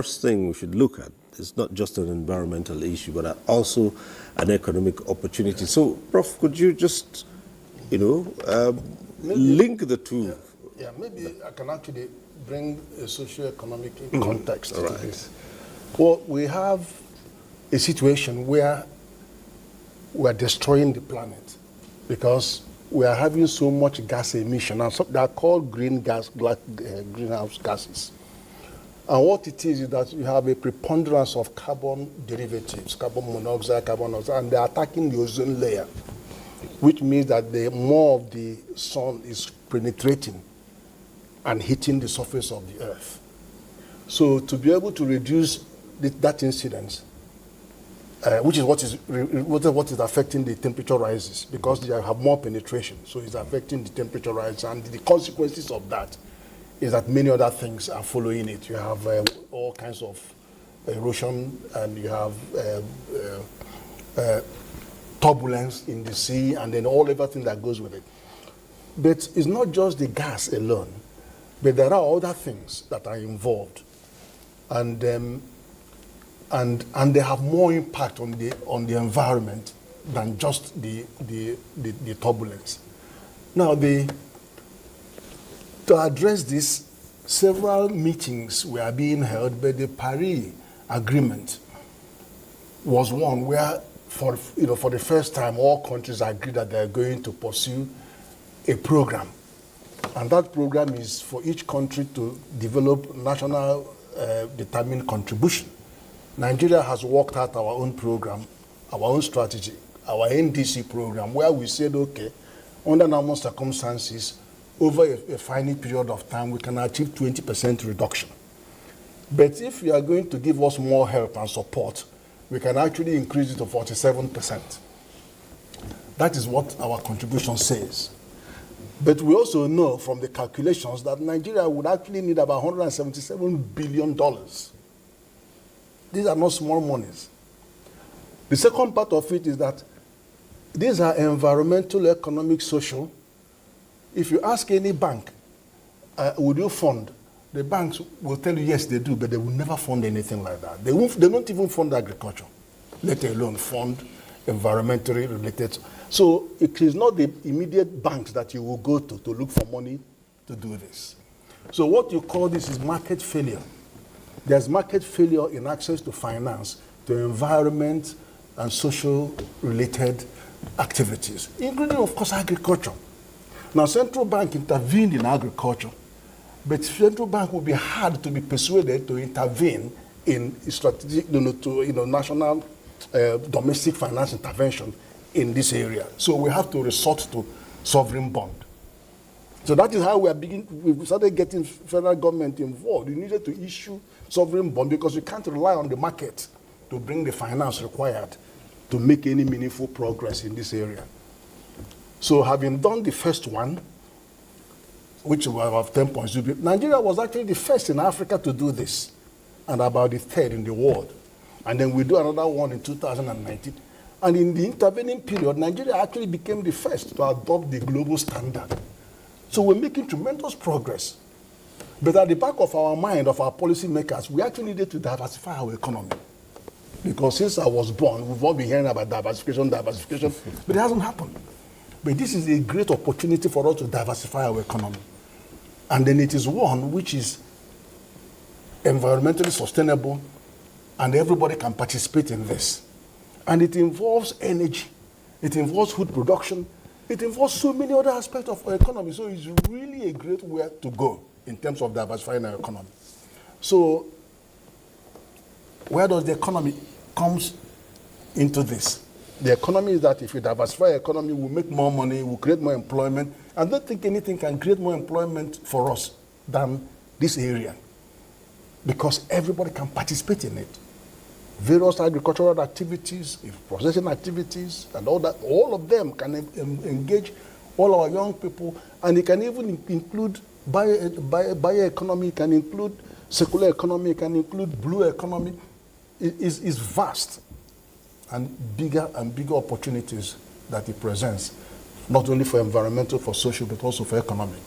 first thing we should look at is not just an environmental issue, but also an economic opportunity. So, Prof, could you just, link the two? Yeah, maybe I can actually bring a socio-economic context to this. Well, we have a situation where we are destroying the planet because we are having so much gas emission, and they are called greenhouse gases. And what it is that you have a preponderance of carbon derivatives, carbon monoxide, carbon dioxide, and they are attacking the ozone layer, which means that the more of the sun is penetrating and hitting the surface of the earth. So to be able to reduce that incidence, which is what is affecting the temperature rises, because they have more penetration, so it's affecting the temperature rise, and the consequences of that is that many other things are following it. You have all kinds of erosion, and you have turbulence in the sea, and then everything that goes with it. But it's not just the gas alone, but there are other things that are involved, and they have more impact on the environment than just the turbulence. Now, to address this, several meetings were being held, but the Paris Agreement was one where, for the first time, all countries agreed that they are going to pursue a program, and that program is for each country to develop national determined contribution. Nigeria has worked out our own program, our own strategy, our NDC program, where we said, okay, under normal circumstances, over a finite period of time, we can achieve 20% reduction. But if you are going to give us more help and support, we can actually increase it to 47%. That is what our contribution says. But we also know from the calculations that Nigeria would actually need about $177 billion. These are not small monies. The second part of it is that these are environmental, economic, social. If you ask any bank, would you fund? The banks will tell you, yes, they do, but they will never fund anything like that. They don't even fund agriculture, let alone fund environmentally related. So it is not the immediate banks that you will go to look for money to do this. So what you call this is market failure. There's market failure in access to finance, to environment and social related activities, including, of course, agriculture. Now, central bank intervened in agriculture, but central bank will be hard to be persuaded to intervene in strategic, national domestic finance intervention in this area. So we have to resort to sovereign bond. So that is how we started getting federal government involved. We needed to issue sovereign bond because we can't rely on the market to bring the finance required to make any meaningful progress in this area. So having done the first one, which was about 10 points, Nigeria was actually the first in Africa to do this, and about the third in the world. And then we do another one in 2019. And in the intervening period, Nigeria actually became the first to adopt the global standard. So we're making tremendous progress. But at the back of our mind, of our policymakers, we actually needed to diversify our economy. Because since I was born, we've all been hearing about diversification, but it hasn't happened. But this is a great opportunity for us to diversify our economy. And then it is one which is environmentally sustainable, and everybody can participate in this. And it involves energy, it involves food production, it involves so many other aspects of our economy. So it's really a great way to go in terms of diversifying our economy. So where does the economy comes into this? The economy is that if you diversify the economy, we'll make more money, we'll create more employment. I don't think anything can create more employment for us than this area, because everybody can participate in it. Various agricultural activities, processing activities, and all that, all of them can engage all our young people, and it can even include bioeconomy, it can include circular economy, it can include blue economy. It is vast, and bigger opportunities that it presents, not only for environmental, for social, but also for economic.